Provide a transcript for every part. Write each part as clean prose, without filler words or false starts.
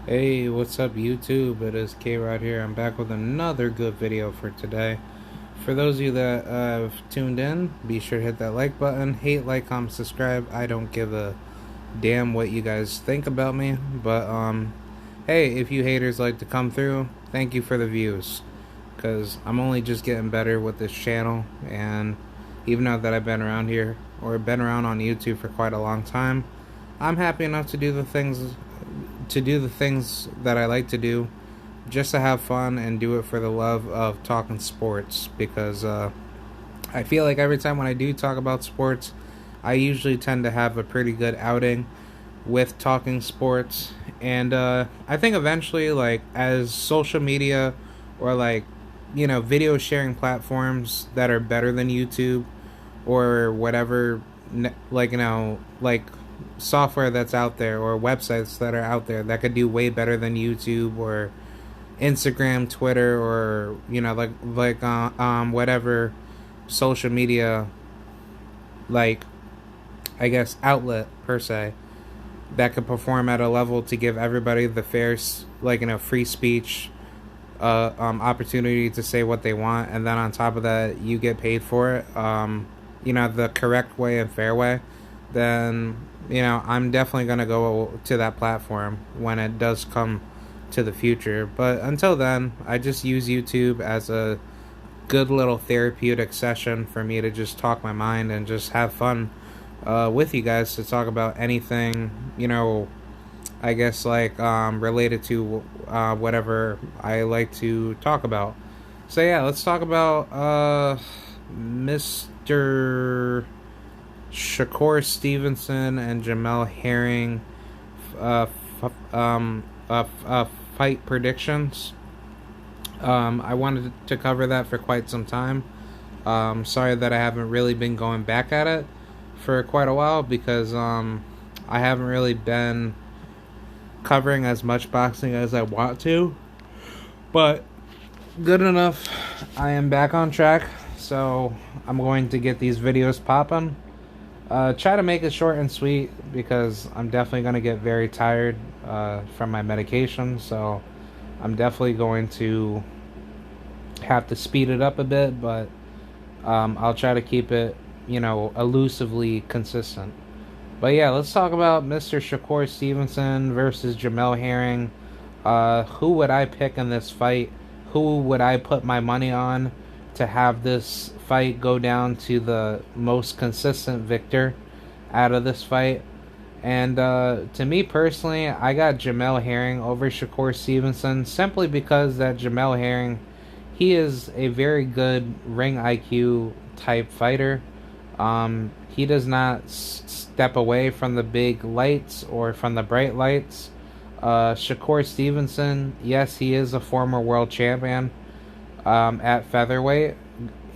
Hey, what's up YouTube? It is K-Rod here. I'm back with another good video for today. For those of you that have tuned in, be sure to hit that like button. Hate, like, comment, subscribe. I don't give a damn what you guys think about me. But, hey, if you haters like to come through, thank you for the views. Because I'm only just getting better with this channel. And even though that I've been around here, or been around on YouTube for quite a long time, I'm happy enough to do the things that I like to do, just to have fun and do it for the love of talking sports. Because I feel like every time when I do talk about sports, I usually tend to have a pretty good outing with talking sports. And I think eventually, like, as social media or like video sharing platforms that are better than YouTube or whatever, like software that's out there or websites that are out there that could do way better than YouTube or Instagram, Twitter, or whatever social media, like, I guess, outlet per se, that could perform at a level to give everybody the fair, free speech, opportunity to say what they want, and then on top of that, you get paid for it, the correct way and fair way. Then I'm definitely gonna go to that platform when it does come to the future. But until then, I just use YouTube as a good little therapeutic session for me to just talk my mind and just have fun with you guys, to talk about anything, I guess, like, related to whatever I like to talk about. So yeah, let's talk about Mr. Shakur Stevenson and Jamel Herring fight predictions. I wanted to cover that for quite some time. Sorry that I haven't really been going back at it for quite a while, because I haven't really been covering as much boxing as I want to. But good enough, I am back on track, so I'm going to get these videos popping. Try to make it short and sweet, because I'm definitely going to get very tired from my medication, so I'm definitely going to have to speed it up a bit, but I'll try to keep it, elusively consistent. But yeah, let's talk about Mr. Shakur Stevenson versus Jamel Herring. Who would I pick in this fight? Who would I put my money on to have this fight go down to the most consistent victor out of this fight? And to me personally, I got Jamel Herring over Shakur Stevenson, simply because that Jamel Herring, he is a very good ring IQ type fighter. He does not step away from the big lights or from the bright lights. Shakur Stevenson, yes, he is a former world champion at featherweight,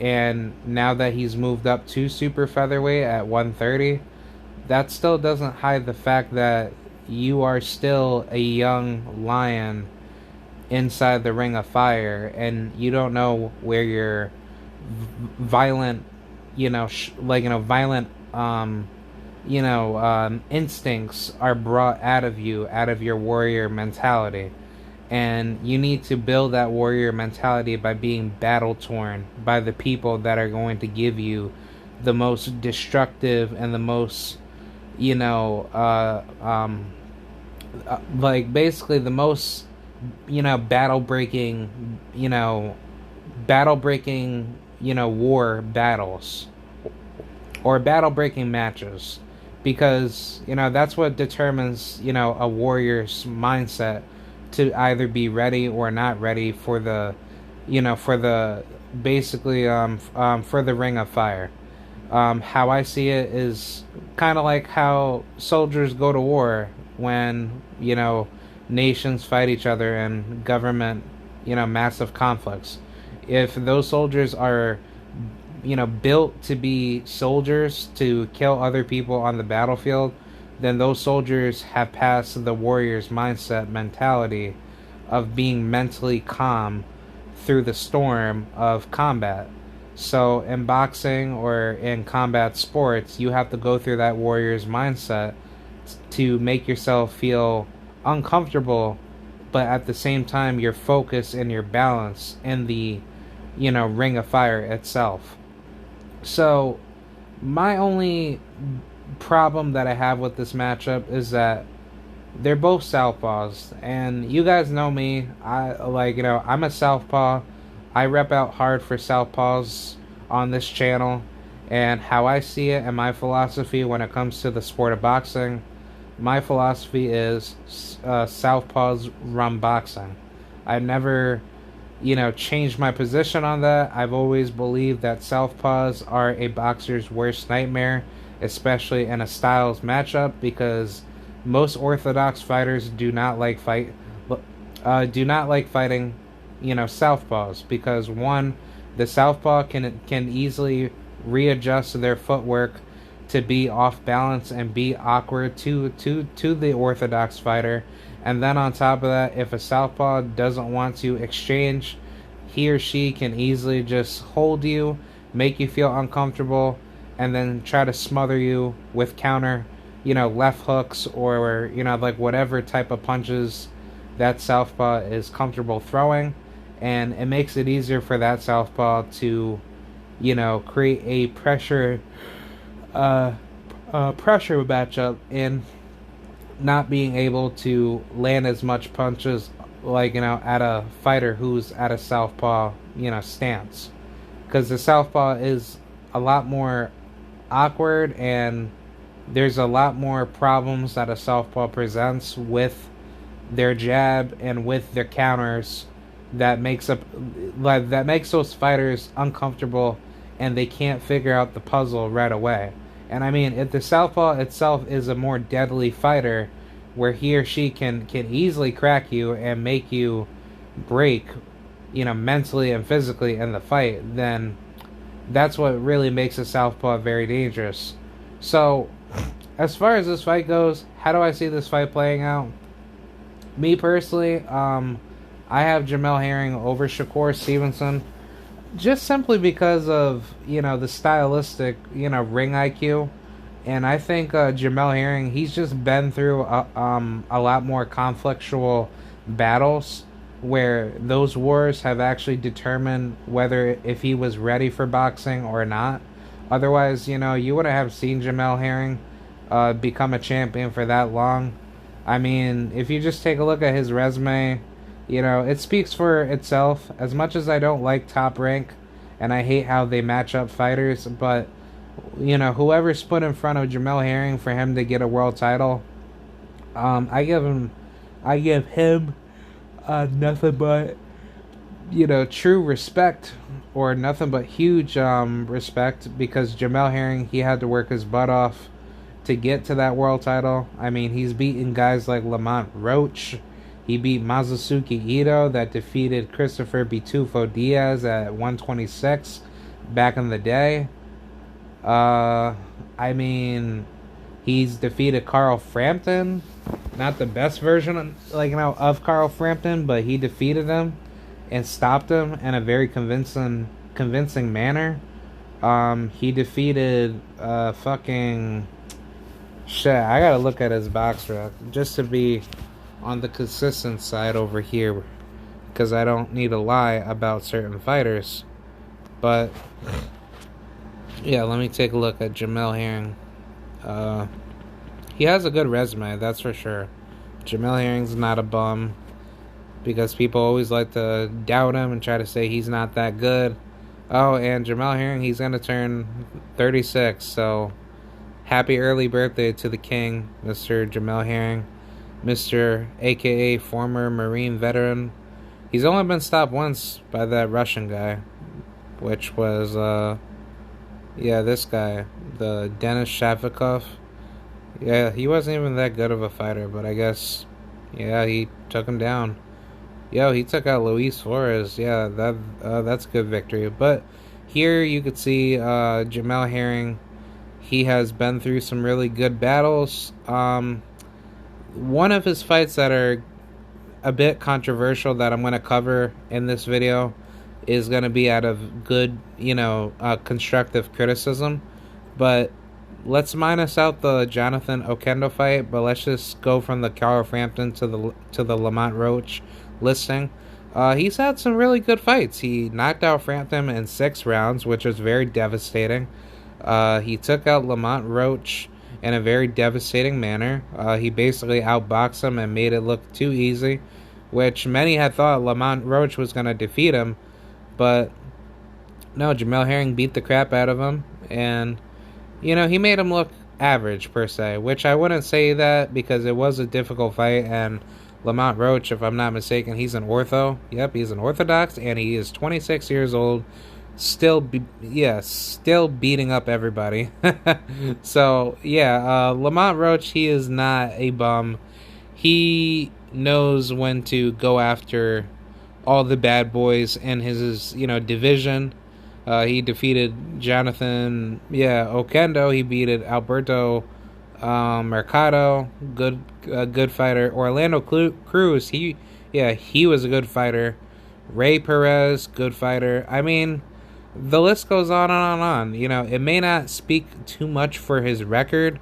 and now that he's moved up to super featherweight at 130, that still doesn't hide the fact that you are still a young lion inside the ring of fire, and you don't know where your violent, violent, instincts are brought out of you, out of your warrior mentality. And you need to build that warrior mentality by being battle torn by the people that are going to give you the most destructive and the most, basically the most, battle breaking, war battles or battle breaking matches, because that's what determines a warrior's mindset, to either be ready or not ready for the for the basically for the ring of fire. How I see it is kind of like how soldiers go to war when nations fight each other and government, massive conflicts. If those soldiers are built to be soldiers to kill other people on the battlefield, then those soldiers have passed the warrior's mindset mentality of being mentally calm through the storm of combat. So in boxing or in combat sports, you have to go through that warrior's mindset to make yourself feel uncomfortable but at the same time, your focus and your balance in the, ring of fire itself. So, my only problem that I have with this matchup is that they're both southpaws, and you guys know me. I'm a southpaw. I rep out hard for southpaws on this channel, and how I see it and my philosophy when it comes to the sport of boxing, my philosophy is southpaws run boxing. I've never, changed my position on that. I've always believed that southpaws are a boxer's worst nightmare, especially in a styles matchup, because most orthodox fighters do not like fighting, southpaws, because one, the southpaw can easily readjust their footwork to be off balance and be awkward to the orthodox fighter. And then on top of that, if a southpaw doesn't want to exchange, he or she can easily just hold you, make you feel uncomfortable, and then try to smother you with counter, left hooks, or, whatever type of punches that southpaw is comfortable throwing. And it makes it easier for that southpaw to, create a pressure matchup in not being able to land as much punches, at a fighter who's at a southpaw, stance. Because the southpaw is a lot more awkward, and there's a lot more problems that a southpaw presents with their jab and with their counters that makes those fighters uncomfortable, and they can't figure out the puzzle right away. And I mean, if the southpaw itself is a more deadly fighter, where he or she can easily crack you and make you break, mentally and physically in the fight, then that's what really makes a southpaw very dangerous. So, as far as this fight goes, how do I see this fight playing out? Me personally, I have Jamel Herring over Shakur Stevenson, just simply because of, the stylistic, ring IQ. And I think Jamel Herring, he's just been through a lot more conflictual battles, where those wars have actually determined whether if he was ready for boxing or not. Otherwise, you wouldn't have seen Jamel Herring become a champion for that long. I mean, if you just take a look at his resume, it speaks for itself. As much as I don't like Top Rank, and I hate how they match up fighters, but, whoever's put in front of Jamel Herring for him to get a world title, I give him nothing but, true respect, or nothing but huge respect, because Jamel Herring, he had to work his butt off to get to that world title. I mean, he's beaten guys like Lamont Roach. He beat Masazuki Ito, that defeated Christopher Bitufo Diaz at 126 back in the day. I mean, he's defeated Carl Frampton. Not the best version, of Carl Frampton, but he defeated him and stopped him in a very convincing manner. He defeated fucking shit. I gotta look at his box rec just to be on the consistent side over here, because I don't need to lie about certain fighters. But yeah, let me take a look at Jamel Herring. He has a good resume, that's for sure. Jamel Herring's not a bum, because people always like to doubt him and try to say he's not that good. Oh, and Jamel Herring, he's gonna turn 36, so happy early birthday to the king, Mr. Jamel Herring. Mr. AKA former Marine veteran. He's only been stopped once by that Russian guy, which was, this guy, the Denis Shafikov. Yeah, he wasn't even that good of a fighter, but I guess, he took him down. He took out Luis Flores. Yeah, that's a good victory. But here you could see Jamel Herring. He has been through some really good battles. One of his fights that are a bit controversial that I'm going to cover in this video is going to be out of good, constructive criticism. But let's minus out the Jonathan Okendo fight, but let's just go from the Carl Frampton to the Lamont Roach listing. He's had some really good fights. He knocked out Frampton in 6 rounds, which was very devastating. He took out Lamont Roach in a very devastating manner. He basically outboxed him and made it look too easy, which many had thought Lamont Roach was going to defeat him, but no, Jamel Herring beat the crap out of him, and he made him look average, per se, which I wouldn't say that because it was a difficult fight, and Lamont Roach, if I'm not mistaken, he's an ortho. Yep, he's an orthodox, and he is 26 years old, still beating up everybody. So, yeah, Lamont Roach, he is not a bum. He knows when to go after all the bad boys in his division. He defeated Jonathan, Okendo. He beat Alberto Mercado, good fighter. Orlando Cruz, he was a good fighter. Ray Perez, good fighter. I mean, the list goes on and on. It may not speak too much for his record,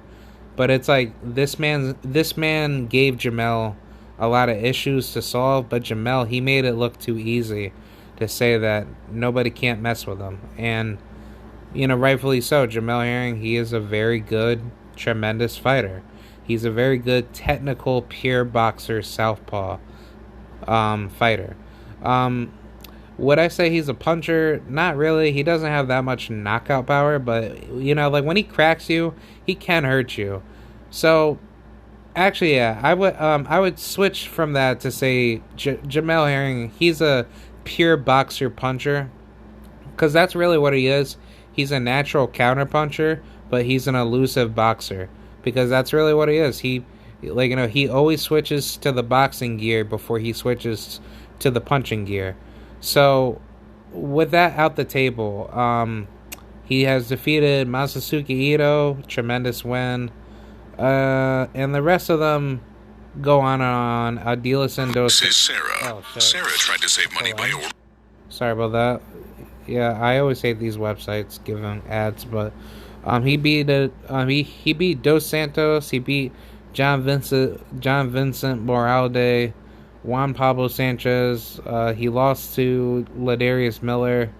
but it's like this man gave Jamel a lot of issues to solve, but Jamel, he made it look too easy to say that nobody can't mess with him. And, rightfully so. Jamel Herring, he is a very good, tremendous fighter. He's a very good technical, pure boxer, southpaw fighter. Would I say he's a puncher? Not really. He doesn't have that much knockout power, but, like when he cracks you, he can hurt you. So, actually, yeah, I would switch from that to say Jamel Herring, he's a pure boxer puncher, because that's really what he is. He's a natural counter puncher, but he's an elusive boxer, because that's really what he is. He always switches to the boxing gear before he switches to the punching gear. So with that out the table, he has defeated Masasuke Ito, tremendous win, and the rest of them go on and on. Adilson Dos. This is Sarah. Sarah tried to save money by ordering. Sorry about that. Yeah, I always hate these websites giving ads, but he beat he beat Dos Santos. He beat John Vincent Moralde, Juan Pablo Sanchez. He lost to Ladarius Miller,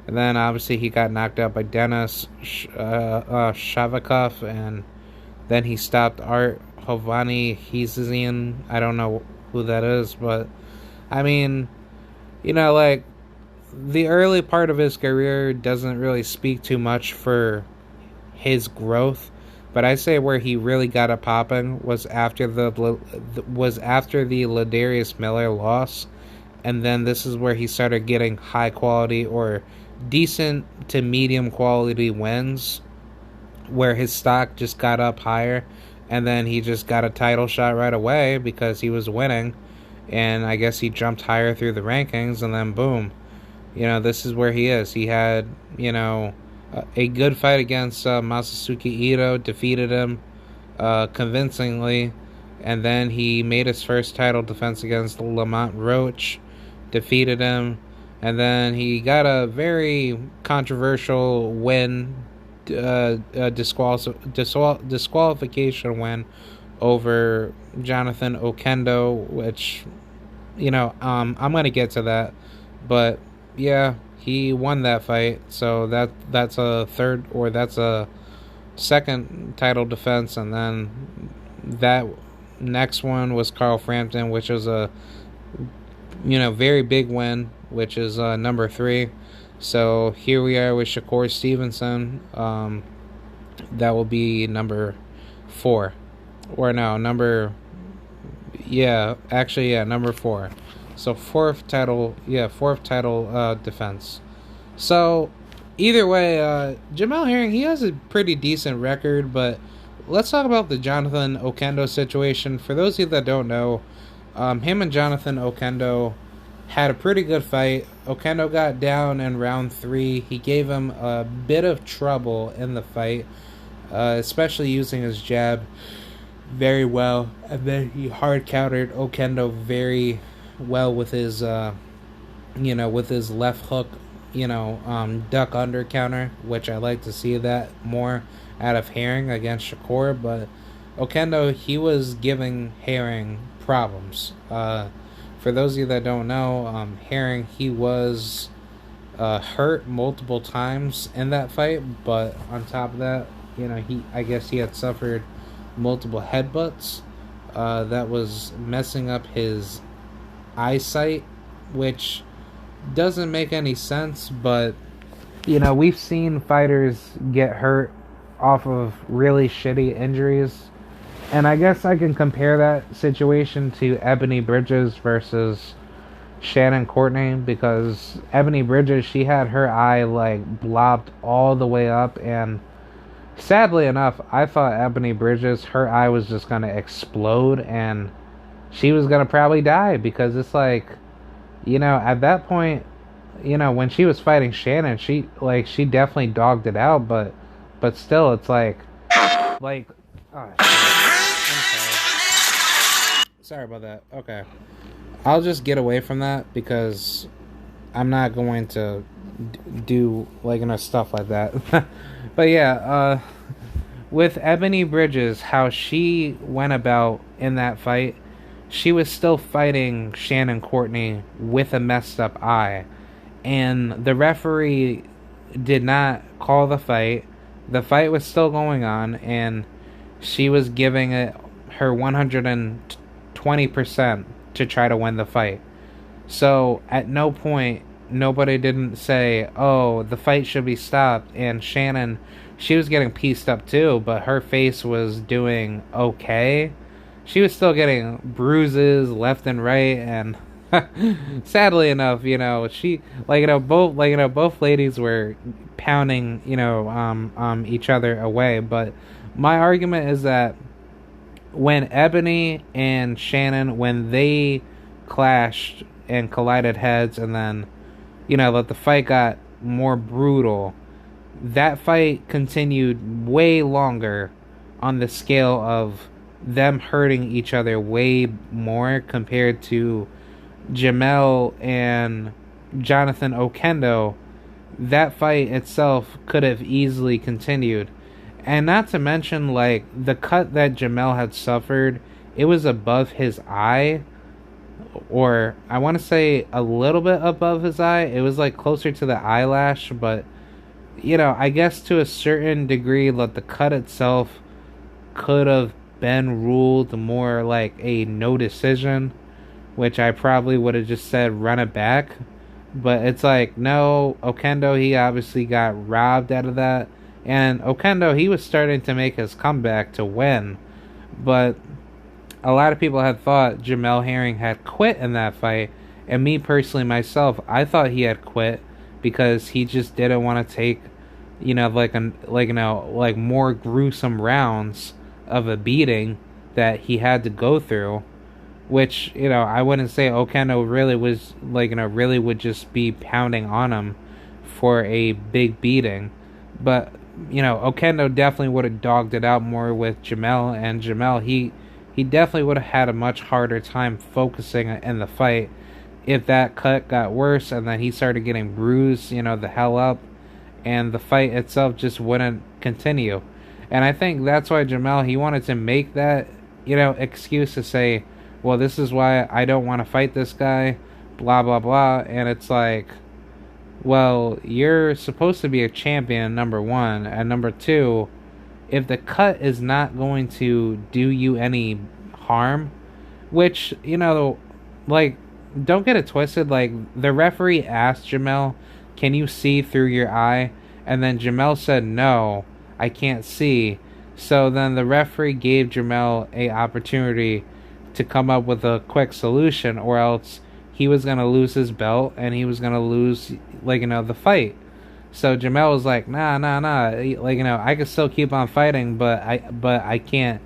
and then obviously he got knocked out by Denis Shavakov, and then he stopped Art Hovani Hizian. I don't know who that is, but I mean, like the early part of his career doesn't really speak too much for his growth, but I say where he really got it popping was after the Ladarius Miller loss, and then this is where he started getting high quality or decent to medium quality wins, where his stock just got up higher. And then he just got a title shot right away because he was winning. And I guess he jumped higher through the rankings. And then boom. This is where he is. He had, a good fight against Masasuke Ito. Defeated him convincingly. And then he made his first title defense against Lamont Roach. Defeated him. And then he got a very controversial win. Disqualification win over Jonathan Okendo, which I'm gonna get to that, but yeah, he won that fight, so that's a second title defense. And then that next one was Carl Frampton, which was a very big win, which is number 3. So here we are with Shakur Stevenson. That will be number 4. Or no, number 4. So fourth title defense. So either way, Jamel Herring, he has a pretty decent record, but let's talk about the Jonathan Okendo situation. For those of you that don't know, him and Jonathan Okendo had a pretty good fight. Okendo got down in round 3. He gave him a bit of trouble in the fight, especially using his jab very well. And then he hard countered Okendo very well with his, with his left hook duck under counter, which I like to see that more out of Herring against Shakur. But Okendo, he was giving Herring problems. For those of you that don't know, Herring, he was hurt multiple times in that fight, but on top of that, I guess he had suffered multiple headbutts that was messing up his eyesight, which doesn't make any sense. But we've seen fighters get hurt off of really shitty injuries, and I guess I can compare that situation to Ebony Bridges versus Shannon Courtney, because Ebony Bridges, she had her eye like blobbed all the way up, and sadly enough, I thought Ebony Bridges, her eye was just gonna explode and she was gonna probably die, because it's like, at that point, when she was fighting Shannon, she definitely dogged it out, but still, it's like, oh shit. I'm sorry about that. Okay. I'll just get away from that because I'm not going to do stuff like that. But yeah, with Ebony Bridges, how she went about in that fight, she was still fighting Shannon Courtney with a messed up eye, and the referee did not call the fight. The fight was still going on, and she was giving it her 120% to try to win the fight. So at no point, nobody didn't say, oh, the fight should be stopped. And Shannon, she was getting pieced up too, but her face was doing okay. She was still getting bruises left and right, and sadly enough, she both ladies were pounding each other away. But my argument is that when Ebony and Shannon, when they clashed and collided heads, and then the fight got more brutal, that fight continued way longer on the scale of them hurting each other way more compared to Jamel and Jonathan Okendo. That fight itself could have easily continued. And not to mention, the cut that Jamel had suffered, it was above his eye, or I want to say a little bit above his eye. It was closer to the eyelash, but I guess to a certain degree, the cut itself could have been ruled more like a no decision, which I probably would have just said run it back. But it's no, Okendo, he obviously got robbed out of that. And Okendo, he was starting to make his comeback to win. But a lot of people had thought Jamel Herring had quit in that fight. And me personally, myself, I thought he had quit because he just didn't want to take, more gruesome rounds of a beating that he had to go through. Which, I wouldn't say Okendo really was, really would just be pounding on him for a big beating. But, Okendo definitely would have dogged it out more with Jamel. And Jamel, he definitely would have had a much harder time focusing in the fight if that cut got worse and then he started getting bruised, the hell up. And the fight itself just wouldn't continue. And I think that's why Jamel, he wanted to make that, excuse to say, well, this is why I don't want to fight this guy, blah, blah, blah. And it's well, you're supposed to be a champion, number one. And number two, if the cut is not going to do you any harm, which, don't get it twisted. The referee asked Jamel, can you see through your eye? And then Jamel said, no, I can't see. So then the referee gave Jamel a opportunity to come up with a quick solution, or else he was going to lose his belt and he was going to lose, the fight. So Jamel was nah, I can still keep on fighting, but I can't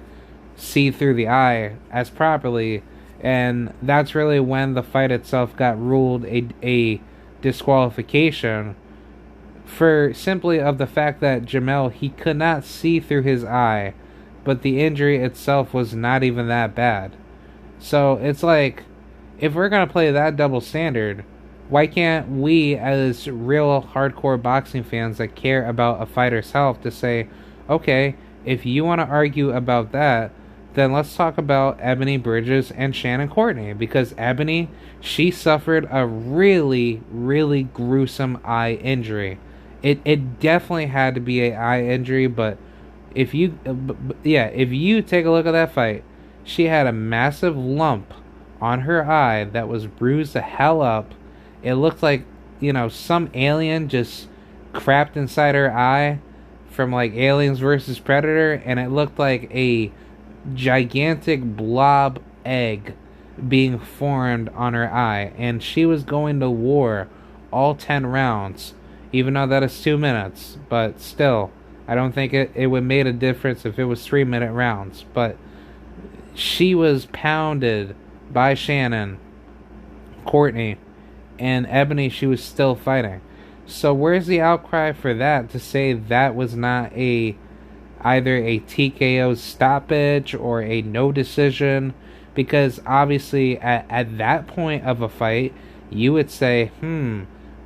see through the eye as properly. And that's really when the fight itself got ruled a disqualification, for simply of the fact that Jamel, he could not see through his eye, but the injury itself was not even that bad. So it's if we're going to play that double standard, Why can't we, as real hardcore boxing fans that care about a fighter's health, to say, okay, if you want to argue about that, then let's talk about Ebony Bridges and Shannon Courtney. Because Ebony, she suffered a really, really gruesome eye injury. It definitely had to be an eye injury, but if you take a look at that fight, she had a massive lump on her eye that was bruised the hell up. It looked like, some alien just crapped inside her eye from like Aliens versus Predator, and it looked like a gigantic blob egg being formed on her eye, and she was going to war all 10 rounds, even though that is 2 minutes, but still, I don't think it would made a difference if it was 3-minute rounds. But she was pounded by Shannon Courtney, and Ebony, she was still fighting. So where's the outcry for that, to say that was not either a TKO stoppage or a no decision? Because obviously at that point of a fight, you would say,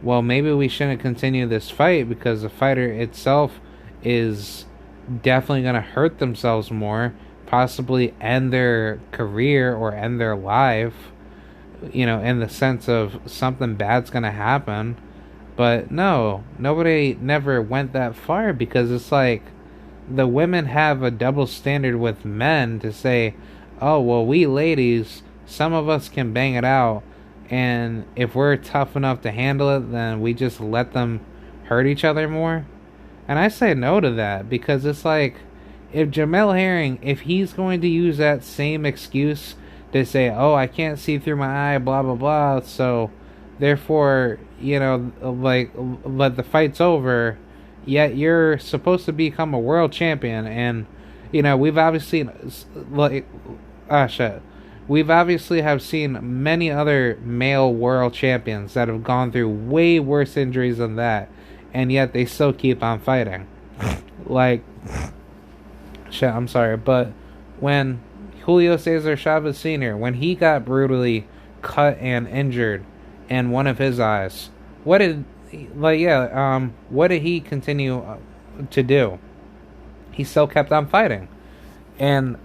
well, maybe we shouldn't continue this fight because the fighter itself is definitely going to hurt themselves more, possibly end their career or end their life, in the sense of something bad's going to happen. But no, nobody never went that far, because it's like the women have a double standard with men to say, oh, well, we ladies, some of us can bang it out, and if we're tough enough to handle it, then we just let them hurt each other more. And I say no to that, because it's like, if Jamel Herring, if he's going to use that same excuse to say, oh, I can't see through my eye, blah, blah, blah, so therefore, let the fight's over, yet you're supposed to become a world champion, and, we've obviously, we've obviously have seen many other male world champions that have gone through way worse injuries than that, and yet they still keep on fighting. I'm sorry, but when Julio Cesar Chavez Sr., when he got brutally cut and injured in one of his eyes, what did he continue to do? He still kept on fighting. And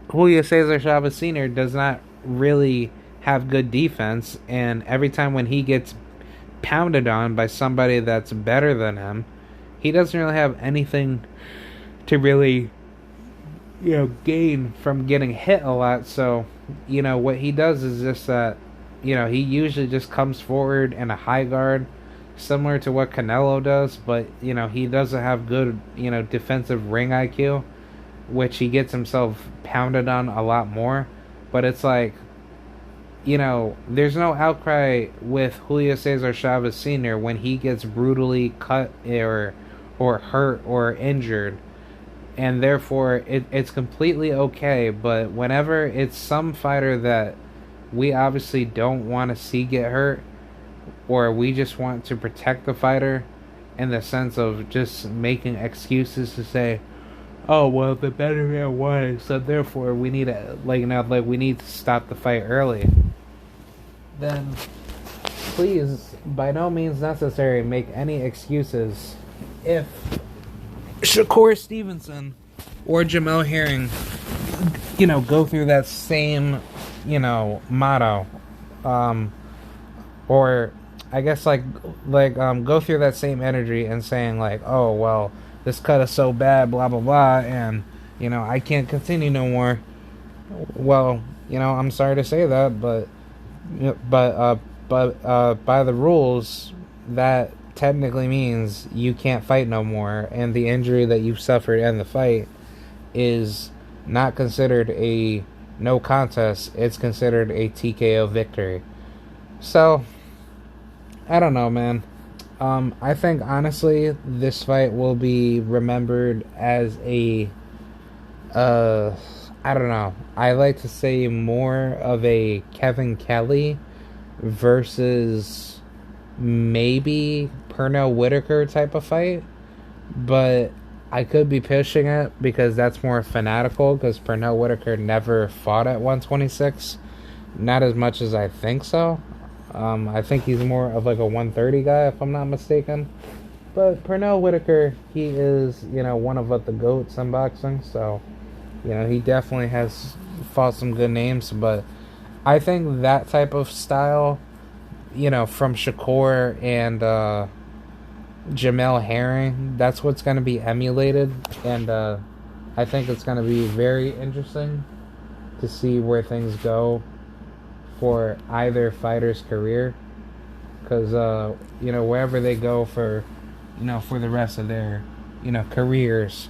Julio Cesar Chavez Sr. does not really have good defense, and every time when he gets pounded on by somebody that's better than him, he doesn't really have anything to really gain from getting hit a lot. So what he does is just that he usually just comes forward in a high guard, similar to what Canelo does, but he doesn't have good defensive ring IQ, which he gets himself pounded on a lot more. But it's like, there's no outcry with Julio Cesar Chavez Sr. when he gets brutally cut or hurt or injured, and therefore it's completely okay. But whenever it's some fighter that we obviously don't want to see get hurt, or we just want to protect the fighter in the sense of just making excuses to say, oh, well, the better man won, so therefore we need to we need to stop the fight early, then please, by no means necessary, make any excuses. If Shakur Stevenson or Jamel Herring go through that same motto, or I guess go through that same energy and saying oh, well, this cut is so bad, blah blah blah, and I can't continue no more. Well, I'm sorry to say that, but by the rules, that technically means you can't fight no more, and the injury that you've suffered in the fight is not considered a no contest. It's considered a TKO victory. So I don't know, man. I think honestly this fight will be remembered as a I don't know, I like to say more of a Kevin Kelly versus maybe Pernell Whitaker type of fight, but I could be pushing it because that's more fanatical, because Pernell Whitaker never fought at 126, not as much as I think so. I think he's more of like a 130 guy, if I'm not mistaken. But Pernell Whitaker, he is, one of the GOATs in boxing. So, he definitely has fought some good names. But I think that type of style, from Shakur and Jamel Herring, that's what's going to be emulated. And I think it's going to be very interesting to see where things go for either fighter's career. Because, wherever they go for the rest of their, careers,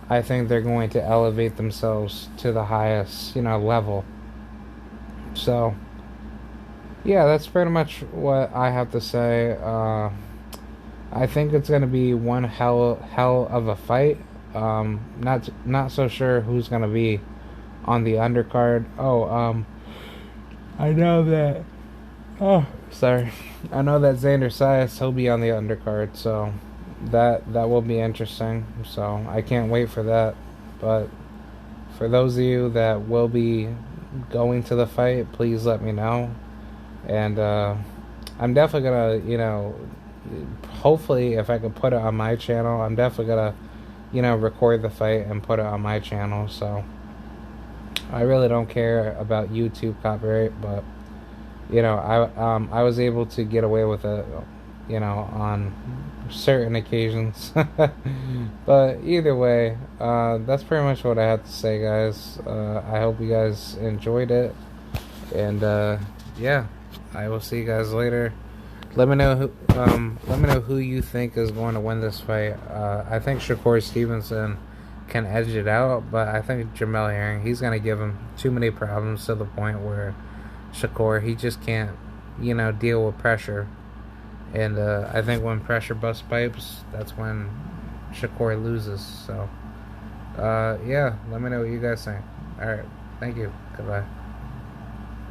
I think they're going to elevate themselves to the highest, level. So, yeah, that's pretty much what I have to say. I think it's going to be one hell of a fight. Not so sure who's going to be on the undercard. I know that. Oh, sorry. I know that Xander Sayas, he'll be on the undercard, so that will be interesting. So I can't wait for that. But for those of you that will be going to the fight, please let me know. And I'm definitely gonna, hopefully if I could put it on my channel, I'm definitely gonna, record the fight and put it on my channel. So I really don't care about YouTube copyright, but I was able to get away with it, on certain occasions. But either way, that's pretty much what I have to say, guys. I hope you guys enjoyed it, and yeah, I will see you guys later. Let me know who you think is going to win this fight. I think Shakur Stevenson can edge it out, but I think Jamel Herring, he's going to give him too many problems to the point where Shakur, he just can't, deal with pressure. And I think when pressure busts pipes, that's when Shakur loses. So, yeah, let me know what you guys think. Alright, thank you. Goodbye.